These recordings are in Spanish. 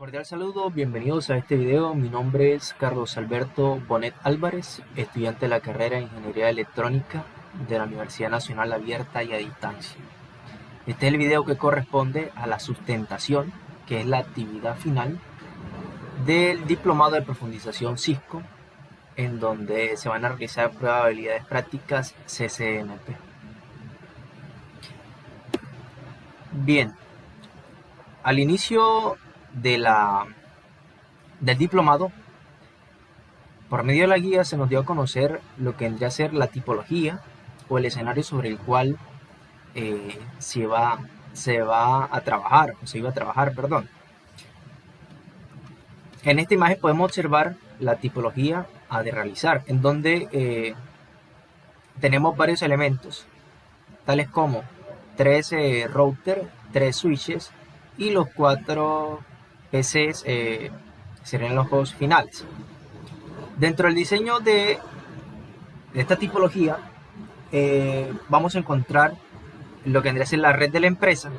Cordial saludo, bienvenidos a este video. Mi nombre es Carlos Alberto Bonet Álvarez, estudiante de la carrera de Ingeniería Electrónica de la Universidad Nacional Abierta y a Distancia. Este es el video que corresponde a la sustentación, que es la actividad final del Diplomado de Profundización Cisco, en donde se van a realizar pruebas de habilidades prácticas CCNP. Bien, al inicio del diplomado, por medio de la guía se nos dio a conocer lo que vendría a ser la tipología o el escenario sobre el cual se iba a trabajar. En esta imagen podemos observar la tipología a de realizar, en donde tenemos varios elementos, tales como 3 routers, 3 switches y los 4 PCs serían los hosts finales. Dentro del diseño de esta tipología vamos a encontrar lo que vendría a ser la red de la empresa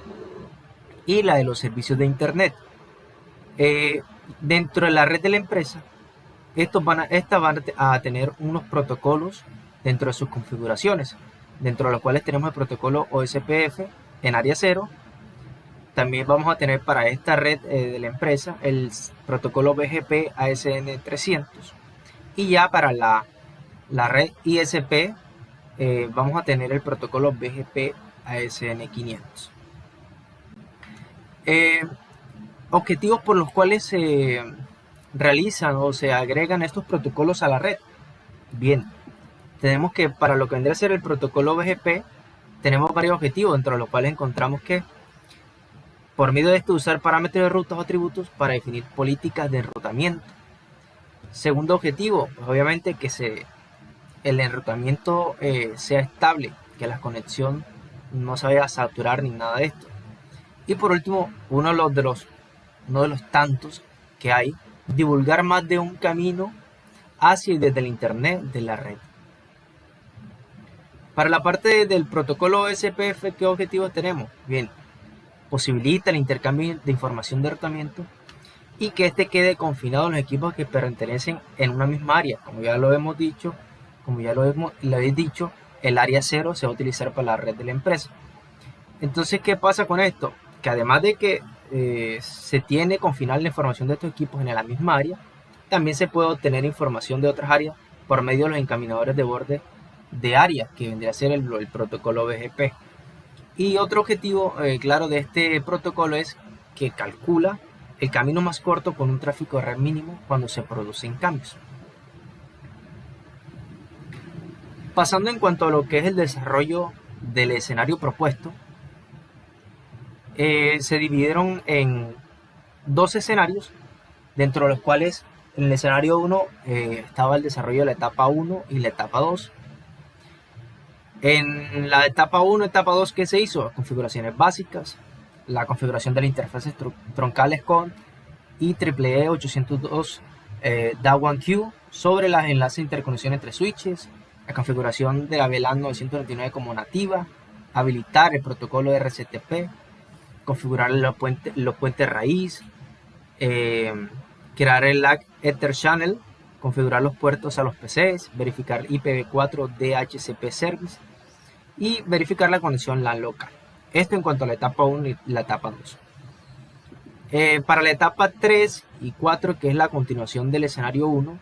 y la de los servicios de internet. Dentro de la red de la empresa, estas van a tener unos protocolos dentro de sus configuraciones, dentro de los cuales tenemos el protocolo OSPF en área 0. También vamos a tener para esta red de la empresa el protocolo BGP ASN 300. Y ya para la red ISP vamos a tener el protocolo BGP ASN 500. Objetivos por los cuales se realizan o se agregan estos protocolos a la red. Bien, tenemos que para lo que vendría a ser el protocolo BGP tenemos varios objetivos, dentro de los cuales encontramos que por medio de esto usar parámetros de rutas o atributos para definir políticas de enrutamiento. Segundo objetivo, pues obviamente que el enrutamiento sea estable, que la conexión no se vaya a saturar ni nada de esto. Y por último, uno de los tantos que hay, divulgar más de un camino hacia y desde el internet de la red. Para la parte del protocolo SPF, ¿qué objetivos tenemos? Bien, posibilita el intercambio de información de enrutamiento y que este quede confinado a los equipos que pertenecen en una misma área. Como ya lo habéis dicho, el área 0 se va a utilizar para la red de la empresa. Entonces, ¿qué pasa con esto? Que además de que se tiene confinada la información de estos equipos en la misma área, también se puede obtener información de otras áreas por medio de los encaminadores de borde de áreas, que vendría a ser el protocolo BGP. Y otro objetivo claro de este protocolo es que calcula el camino más corto con un tráfico de red mínimo cuando se producen cambios. Pasando en cuanto a lo que es el desarrollo del escenario propuesto, se dividieron en 2 escenarios, dentro de los cuales en el escenario 1 estaba el desarrollo de la etapa 1 y la etapa 2. En la etapa 1 y etapa 2, ¿qué se hizo? Configuraciones básicas, la configuración de las interfaces troncales con IEEE 802 DA1Q sobre los enlaces de interconexión entre switches, la configuración de la VLAN 929 como nativa, habilitar el protocolo RCTP, configurar los puentes raíz, crear el LAC Ether Channel, configurar los puertos a los PCs, verificar IPv4 DHCP Service y verificar la conexión LAN local. Esto en cuanto a la etapa 1 y la etapa 2. Para la etapa 3 y 4, que es la continuación del escenario 1,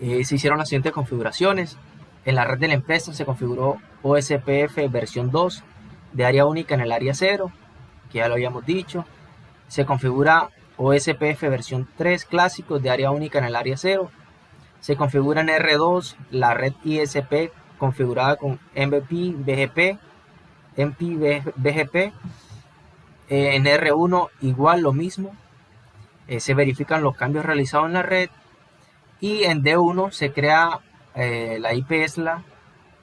se hicieron las siguientes configuraciones. En la red de la empresa se configuró OSPF versión 2 de área única en el área 0, que ya lo habíamos dicho. Se configura OSPF versión 3 clásico de área única en el área 0. Se configura en R2 la red ISP configurada con MVP BGP. En R1 igual lo mismo. Se verifican los cambios realizados en la red. Y en D1 se crea la IPSLA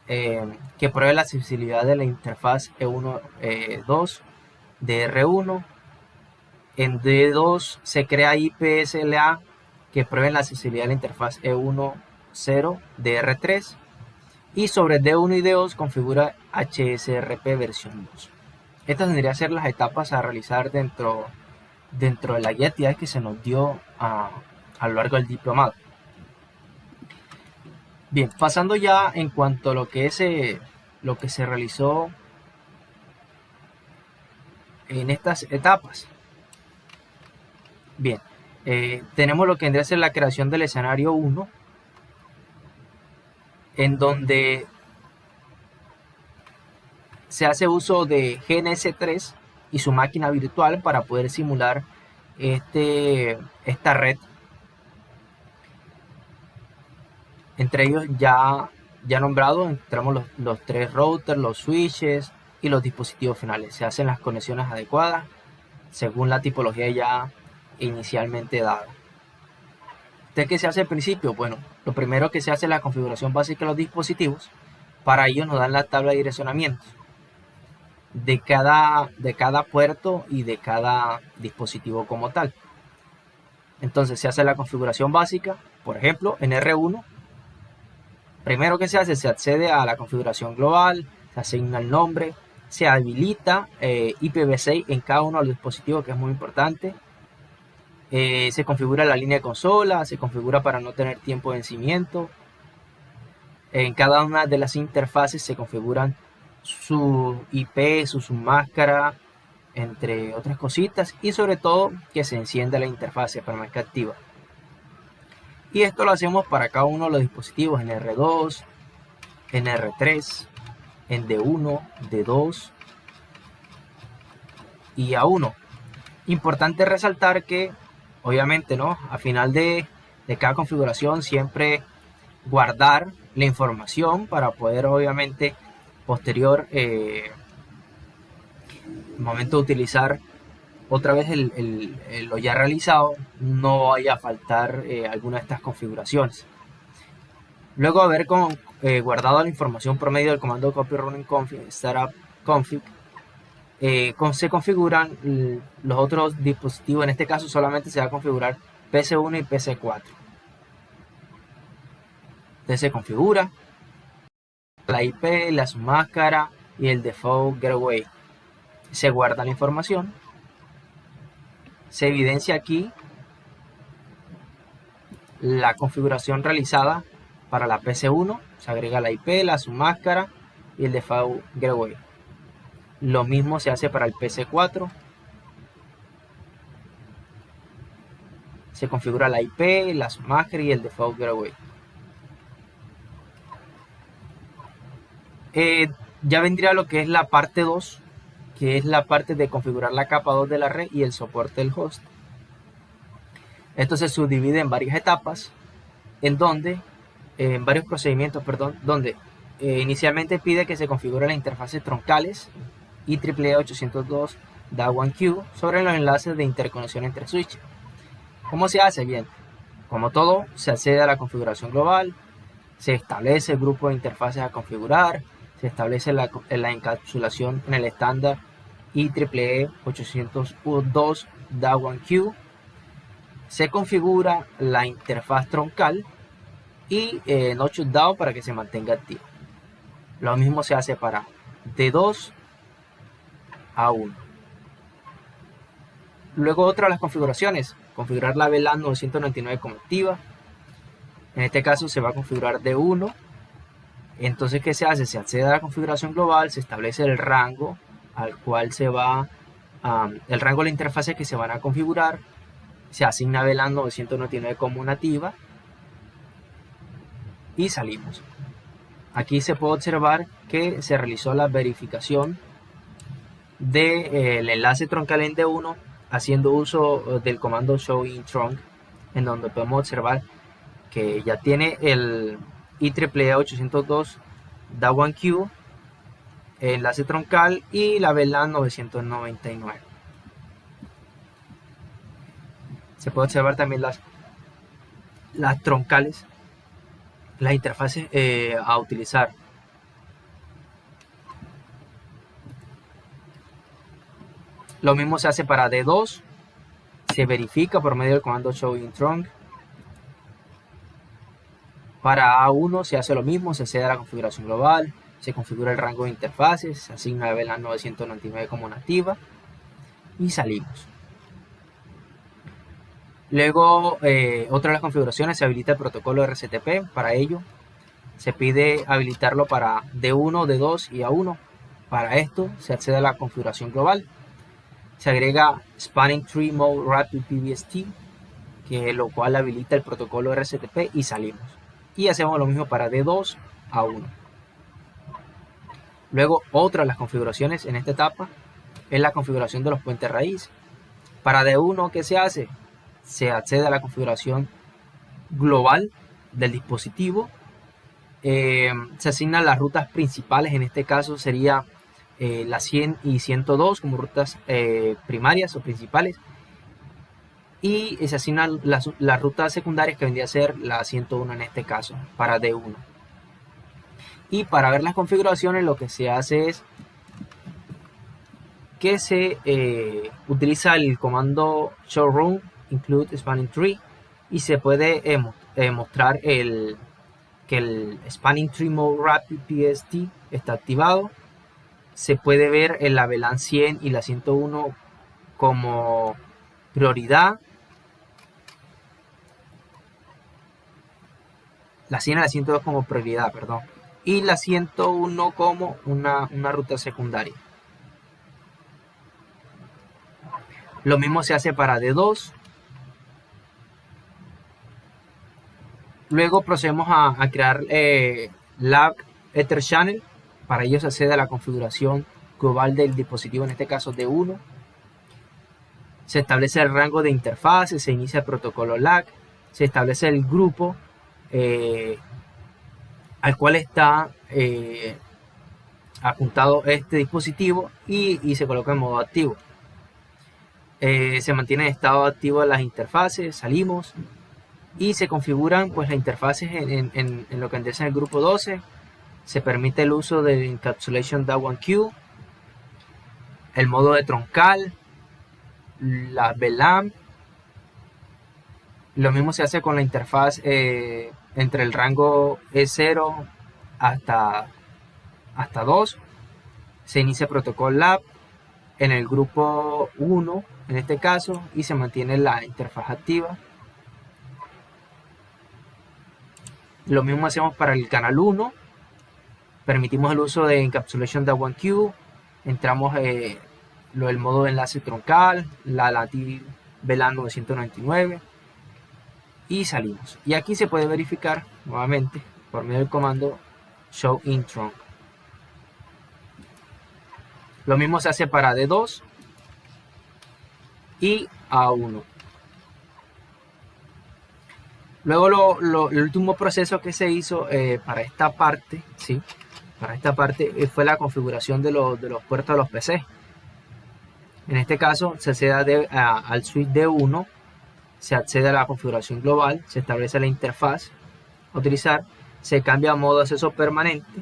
que pruebe la accesibilidad de la interfaz E1-2 de R1. En D2 se crea IPSLA que pruebe la accesibilidad de la interfaz E1-0 de R3. Y sobre D1 y D2 configura HSRP versión 2. Estas tendrían que ser las etapas a realizar dentro dentro de la guía de actividades que se nos dio a lo largo del diplomado. Bien, pasando ya en cuanto a lo que se realizó en estas etapas. Bien, tenemos lo que vendría a ser la creación del escenario 1, en donde se hace uso de GNS3 y su máquina virtual para poder simular esta red. Entre ellos ya nombrado, entramos los 3 routers, los switches y los dispositivos finales. Se hacen las conexiones adecuadas según la tipología ya inicialmente dada. ¿Entonces qué se hace al principio? Bueno, lo primero que se hace es la configuración básica de los dispositivos. Para ello nos dan la tabla de direccionamientos de cada puerto y de cada dispositivo como tal. Entonces se hace la configuración básica, por ejemplo, en R1. Primero que se hace, se accede a la configuración global, se asigna el nombre, se habilita IPv6 en cada uno de los dispositivos, que es muy importante. Se configura la línea de consola, se configura para no tener tiempo de vencimiento. En cada una de las interfaces se configuran su IP, su submáscara, entre otras cositas, y sobre todo que se encienda la interfase permanezca activa. Y esto lo hacemos para cada uno de los dispositivos en R2, en R3, en D1, D2 y A1. Importante resaltar que obviamente, ¿no?, a final de cada configuración siempre guardar la información para poder obviamente posterior momento de utilizar otra vez lo ya realizado, no vaya a faltar alguna de estas configuraciones. Luego de haber guardado la información por medio del comando copy running config startup config, se configuran los otros dispositivos. En este caso solamente se va a configurar PC1 y PC4. Entonces se configura la IP, la submáscara y el default gateway. Se guarda la información. Se evidencia aquí la configuración realizada para la PC1. Se agrega la IP, la submáscara y el default gateway. Lo mismo se hace para el PC4. Se configura la IP, la submáscara y el default gateway. Ya vendría lo que es la parte 2, que es la parte de configurar la capa 2 de la red y el soporte del host. Esto se subdivide en varias etapas, en varios procedimientos, donde inicialmente pide que se configuren las interfaces troncales IEEE 802 DA1Q sobre los enlaces de interconexión entre switches. ¿Cómo se hace? Bien, como todo, se accede a la configuración global, se establece el grupo de interfaces a configurar, se establece la encapsulación en el estándar IEEE 802 DA1Q, se configura la interfaz troncal y no shutdown para que se mantenga activo. Lo mismo se hace para D2 a 1. Luego otra de las configuraciones, configurar la VLAN 999 como activa. En este caso se va a configurar D1. Entonces, ¿qué se hace? Se accede a la configuración global, se establece el rango al cual se va, el rango de la interfase que se van a configurar, se asigna VLAN 999 como nativa y salimos. Aquí se puede observar que se realizó la verificación del enlace troncal en D1 haciendo uso del comando showInTrunk, en donde podemos observar que ya tiene el IEEE 802 DA1Q, enlace troncal y la VLAN 999. Se puede observar también las troncales, las interfaces a utilizar. Lo mismo se hace para D2, se verifica por medio del comando showInTrunk. Para A1 se hace lo mismo, se accede a la configuración global, se configura el rango de interfaces, se asigna VLAN 999 como nativa y salimos. Luego, otra de las configuraciones, se habilita el protocolo RCTP. Para ello, se pide habilitarlo para D1, D2 y A1. Para esto, se accede a la configuración global. Se agrega Spanning Tree Mode Rapid PBST, que lo cual habilita el protocolo RCTP y salimos. Y hacemos lo mismo para D2, A1. Luego, otra de las configuraciones en esta etapa es la configuración de los puentes raíz. Para D1, ¿qué se hace? Se accede a la configuración global del dispositivo. Se asignan las rutas principales, en este caso sería la 100 y 102 como rutas primarias o principales, y se asignan las rutas secundarias, que vendría a ser la 101 en este caso para D1. Y para ver las configuraciones, lo que se hace es que se utiliza el comando showroom include spanning tree, y se puede mostrar que el Spanning Tree Mode Rapid PST está activado. Se puede ver en la VLAN 100 y la 101 como prioridad, la 100 y la 102 como prioridad, perdón, y la 101 como una ruta secundaria. Lo mismo se hace para D2. Luego procedemos a crear Lab Ether Channel. Para ello se accede a la configuración global del dispositivo, en este caso D1. Se establece el rango de interfaces, se inicia el protocolo LAC, se establece el grupo al cual está apuntado este dispositivo, y se coloca en modo activo. Se mantiene en estado activo las interfaces, salimos y se configuran pues las interfaces en lo que antes en el grupo 12. Se permite el uso del Encapsulation DA1Q, el modo de troncal, la VLAN. Lo mismo se hace con la interfaz entre el rango E0 hasta 2. Se inicia el protocolo LAB en el grupo 1 en este caso, y se mantiene la interfaz activa. Lo mismo hacemos para el canal 1. Permitimos el uso de Encapsulation DA1Q. Entramos el modo de enlace troncal, la LATI VLAN 999, y salimos. Y aquí se puede verificar nuevamente por medio del comando show in trunk. Lo mismo se hace para D2 y A1. Luego el último proceso que se hizo para esta parte, ¿sí? Para esta parte fue la configuración de los puertos de los PC. En este caso se accede al suite D1, se accede a la configuración global, se establece la interfaz a utilizar, se cambia a modo de acceso permanente,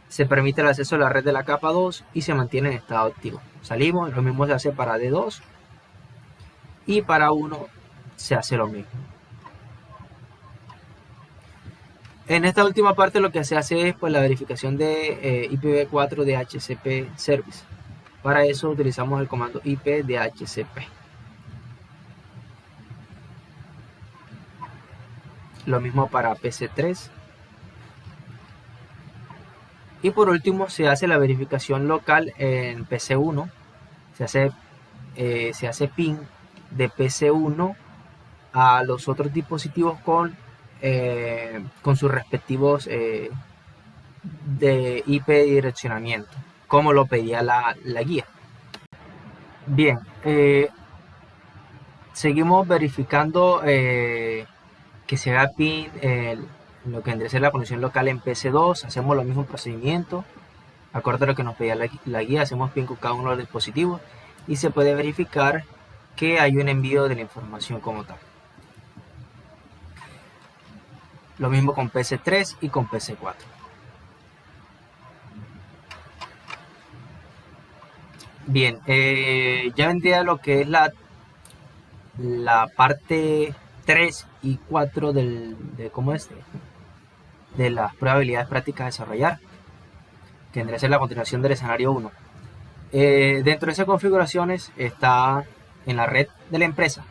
se permite el acceso a la red de la capa 2 y se mantiene en estado activo. Salimos, lo mismo se hace para D2 y para 1 se hace lo mismo. En esta última parte lo que se hace es pues la verificación de IPv4 DHCP service. Para eso utilizamos el comando IPDHCP. Lo mismo para PC3. Y por último se hace la verificación local en PC1. Se hace ping de PC1 a los otros dispositivos con sus respectivos de IP direccionamiento, como lo pedía la guía. Bien, seguimos verificando que se haga ping lo que vendría a ser la conexión local en PC2. Hacemos los mismos procedimientos acorde a lo que nos pedía la guía. Hacemos ping con cada uno de los dispositivos y se puede verificar que hay un envío de la información como tal. Lo mismo con PC3 y con PC4. Bien, ya vendría lo que es la parte 3 y 4 de las probabilidades prácticas a desarrollar, que vendría a ser la continuación del escenario 1. Dentro de esas configuraciones está en la red de la empresa,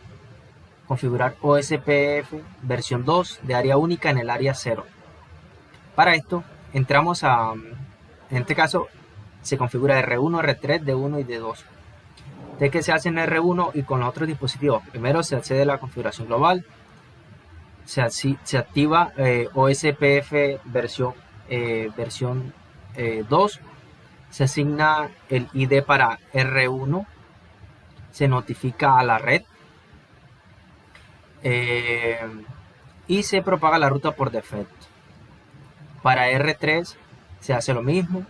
configurar OSPF versión 2 de área única en el área 0. Para esto entramos en este caso se configura R1, R3, D1 y D2. De que se hace en R1 y con los otros dispositivos. Primero se accede a la configuración global, se activa OSPF versión 2, se asigna el ID para R1, se notifica a la red y se propaga la ruta por defecto. Para R3 se hace lo mismo,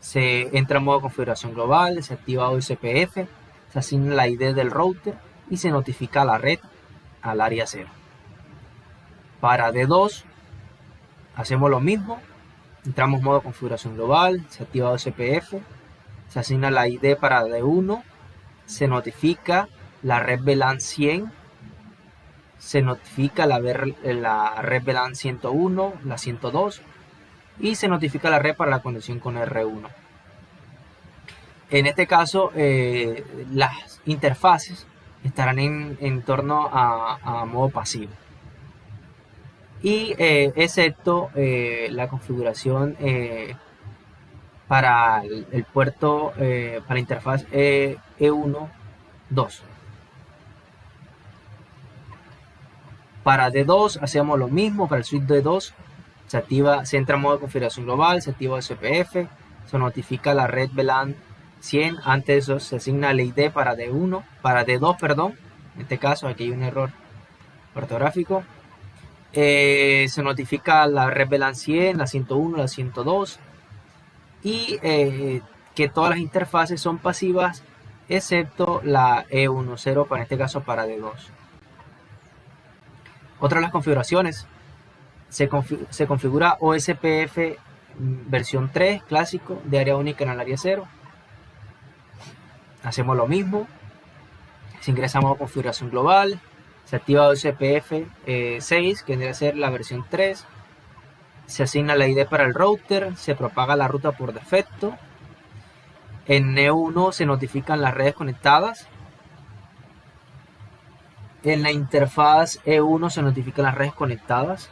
se entra en modo configuración global, se activa OSPF, se asigna la ID del router y se notifica a la red al área 0. Para D2 hacemos lo mismo, entramos en modo configuración global, se activa OSPF, se asigna la ID para D1, se notifica la red VLAN 100, se notifica la red VLAN 101, la 102 y se notifica la red para la conexión con R1. En este caso las interfaces estarán en torno a modo pasivo y excepto la configuración para el puerto para la interfaz E1 2. Para D2 hacemos lo mismo. Para el switch D2 se entra en modo de configuración global, se activa SPF, se notifica la red VLAN 100. Antes de eso se asigna el ID para D2, perdón. En este caso aquí hay un error ortográfico. Se notifica la red VLAN 100, la 101, la 102 y que todas las interfaces son pasivas excepto la E10, para este caso para D2. Otra de las configuraciones, se configura OSPF versión 3 clásico de área única en el área 0. Hacemos lo mismo, se ingresa a modo configuración global, se activa OSPF 6 que debe ser la versión 3, se asigna la ID para el router, se propaga la ruta por defecto. En E1 se notifican las redes conectadas. En la interfaz E1 se notifican las redes conectadas.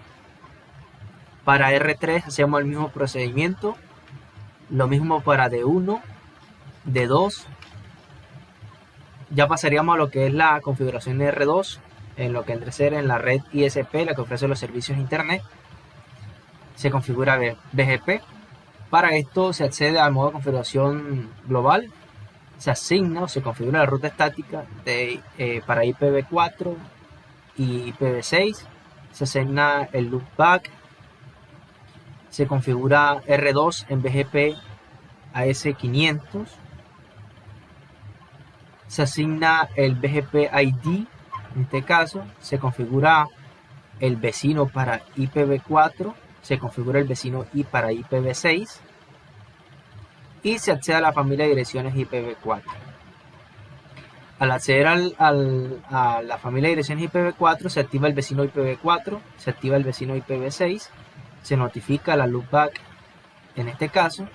Para R3 hacemos el mismo procedimiento. Lo mismo para D1, D2. Ya pasaríamos a lo que es la configuración de R2, en lo que vendría a ser en la red ISP, la que ofrece los servicios de internet. Se configura BGP. Para esto se accede al modo de configuración global, se asigna o se configura la ruta estática para IPv4 y IPv6, se asigna el loopback, se configura R2 en BGP AS500, se asigna el BGP ID, en este caso se configura el vecino para IPv4, se configura el vecino I para IPv6 y se accede a la familia de direcciones IPv4. Al acceder a la familia de direcciones IPv4 se activa el vecino IPv4, se activa el vecino IPv6, se notifica la loopback en este caso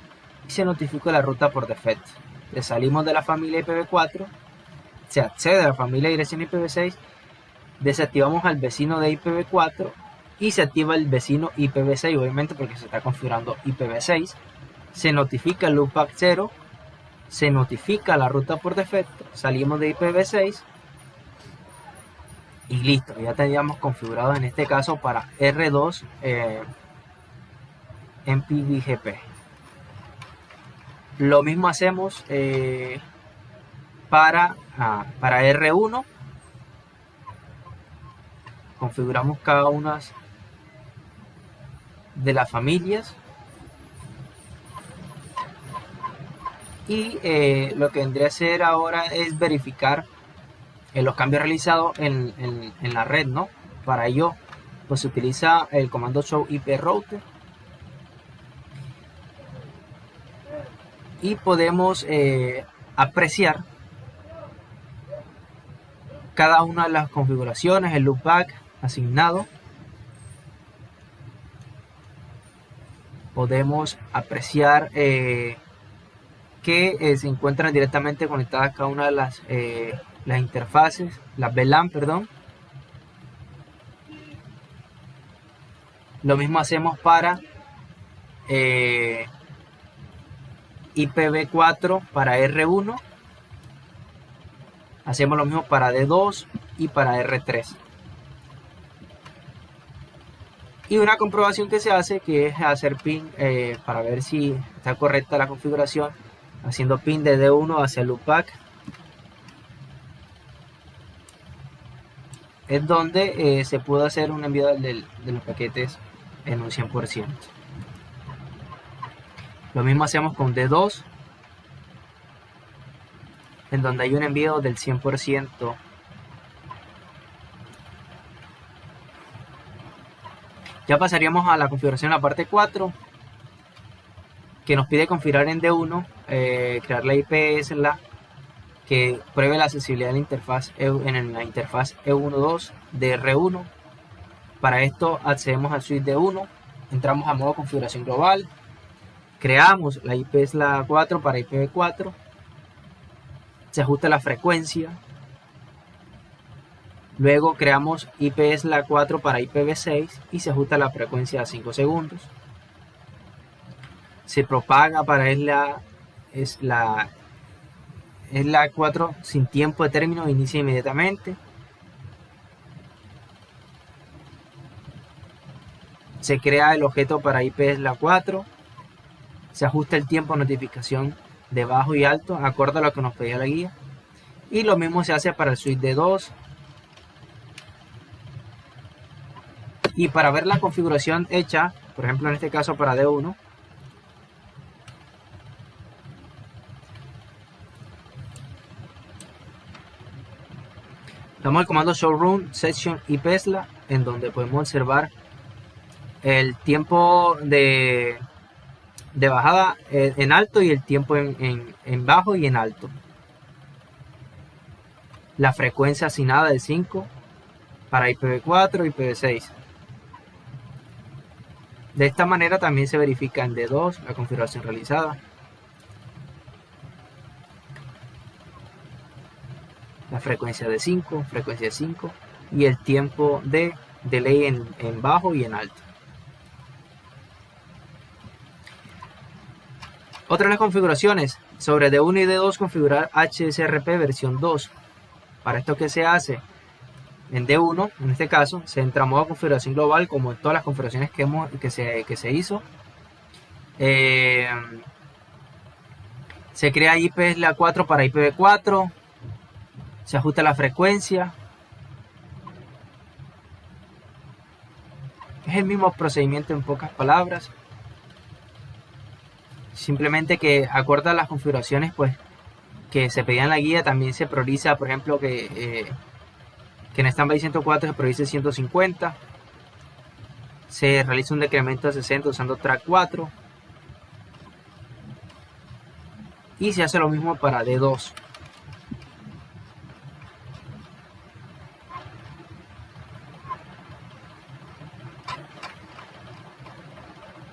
y se notifica la ruta por defecto. Le salimos de la familia IPv4, se accede a la familia de direcciones IPv6, desactivamos al vecino de IPv4 y se activa el vecino IPv6, obviamente porque se está configurando IPv6, se notifica el loopback 0, se notifica la ruta por defecto, salimos de IPv6 y listo, ya teníamos configurado en este caso para R2 MPBGP. Lo mismo hacemos para R1, configuramos cada una de las familias y lo que vendría a ser ahora es verificar los cambios realizados en la red, ¿no? Para ello pues se utiliza el comando show IP router y podemos apreciar cada una de las configuraciones, el loopback asignado. Podemos apreciar que se encuentran directamente conectadas cada una de las interfaces, las VLAN, perdón. Lo mismo hacemos para IPv4 para R1. Hacemos lo mismo para D2 y para R3. Y una comprobación que se hace, que es hacer ping para ver si está correcta la configuración, haciendo ping de D1 hacia el loopback, es donde se pudo hacer un envío de los paquetes en un 100%. Lo mismo hacemos con D2, en donde hay un envío del 100%. Ya pasaríamos a la configuración en la parte 4, que nos pide configurar en D1, crear la IPsla que pruebe la accesibilidad de la interfaz en la interfaz E12 de R1. Para esto accedemos al switch D1, entramos a modo configuración global, creamos la IPsla 4 para IPv4, se ajusta la frecuencia, luego creamos IPsla 4 para IPv6 y se ajusta la frecuencia a 5 segundos. Se propaga para es la 4 sin tiempo de término, inicia inmediatamente. Se crea el objeto para IPsla 4. Se ajusta el tiempo de notificación de bajo y alto, acorde a lo que nos pedía la guía. Y lo mismo se hace para el switch D2. Y para ver la configuración hecha, por ejemplo en este caso para D1, damos el comando showrun session IPsla, en donde podemos observar el tiempo de bajada en alto y el tiempo en bajo y en alto. La frecuencia asignada de 5 para IPv4 y IPv6. De esta manera también se verifica en D2 la configuración realizada. La frecuencia de 5, y el tiempo de delay en bajo y en alto. Otra de las configuraciones, sobre D1 y D2 configurar HSRP versión 2. Para esto, ¿qué se hace? En D1, en este caso, se entra a modo configuración global, como en todas las configuraciones que se hizo. Se crea IPsla 4 para IPv4. Se ajusta la frecuencia. Es el mismo procedimiento en pocas palabras. Simplemente que acorde a las configuraciones pues que se pedían en la guía, también se prioriza, por ejemplo, que en Standby 104 se priorice 150. Se realiza un decremento de 60 usando track 4. Y se hace lo mismo para D2.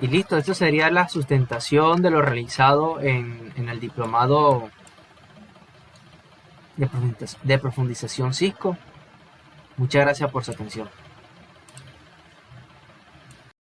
Y listo, esto sería la sustentación de lo realizado en el diplomado de profundización Cisco. Muchas gracias por su atención.